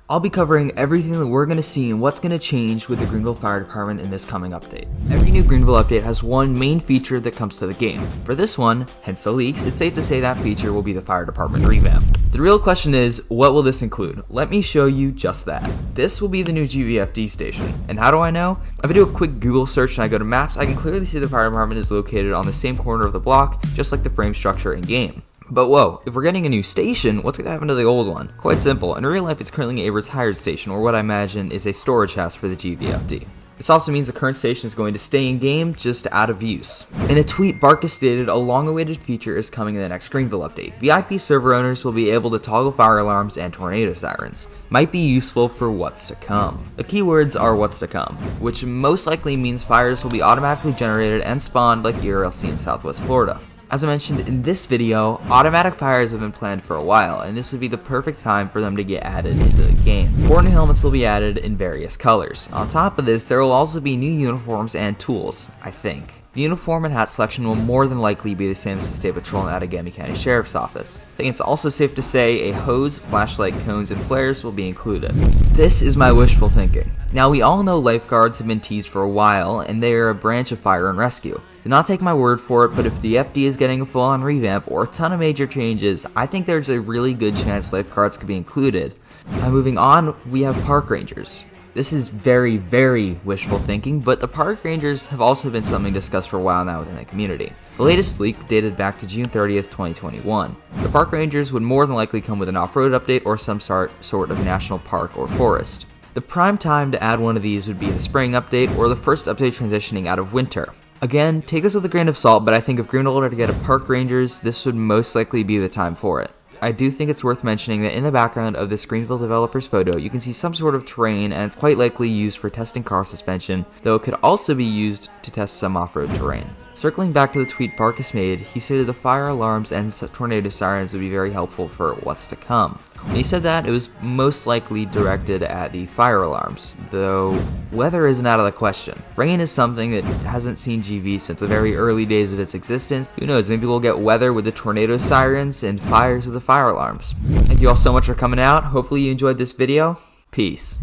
I'll be covering everything that we're going to see and what's going to change with the Greenville Fire Department in this coming update. Every new Greenville update has one main feature that comes to the game. For this one, hence the leaks, it's safe to say that feature will be the Fire Department revamp. The real question is, what will this include? Let me show you just that. This will be the new GVFD station. And how do I know? If I do a quick Google search and I go to maps, I can clearly see the Fire Department is located on the same corner of the block, just like the frame structure in game. But whoa, if we're getting a new station, what's going to happen to the old one? Quite simple. In real life, it's currently a retired station, or what I imagine is a storage house for the GVFD. This also means the current station is going to stay in game, just out of use. In a tweet, Barkus stated a long-awaited feature is coming in the next Greenville update. VIP server owners will be able to toggle fire alarms and tornado sirens. Might be useful for what's to come. The keywords are what's to come, which most likely means fires will be automatically generated and spawned like URLC in Southwest Florida. As I mentioned in this video, automatic fires have been planned for a while, and this would be the perfect time for them to get added into the game. 4 new helmets will be added in various colors. On top of this, there will also be new uniforms and tools, I think. The uniform and hat selection will more than likely be the same as the State Patrol and Outagamie County Sheriff's Office. I think it's also safe to say a hose, flashlight, cones, and flares will be included. This is my wishful thinking. Now, we all know lifeguards have been teased for a while, and they are a branch of fire and rescue. Do not take my word for it, but if the FD is getting a full-on revamp or a ton of major changes, I think there's a really good chance lifeguards could be included. Now, moving on, we have park rangers. This is very, very wishful thinking, but the park rangers have also been something discussed for a while now within the community. The latest leak dated back to June 30th, 2021. The park rangers would more than likely come with an off-road update or some sort of national park or forest. The prime time to add one of these would be the spring update or the first update transitioning out of winter. Again, take this with a grain of salt, but I think if Greenville were to get a park rangers, this would most likely be the time for it. I do think it's worth mentioning that in the background of this Greenville developer's photo, you can see some sort of terrain, and it's quite likely used for testing car suspension, though it could also be used to test some off-road terrain. Circling back to the tweet Barkus made, he stated the fire alarms and tornado sirens would be very helpful for what's to come. When he said that, it was most likely directed at the fire alarms, though weather isn't out of the question. Rain is something that hasn't seen GV since the very early days of its existence. Who knows, maybe we'll get weather with the tornado sirens and fires with the fire alarms. Thank you all so much for coming out. Hopefully you enjoyed this video. Peace.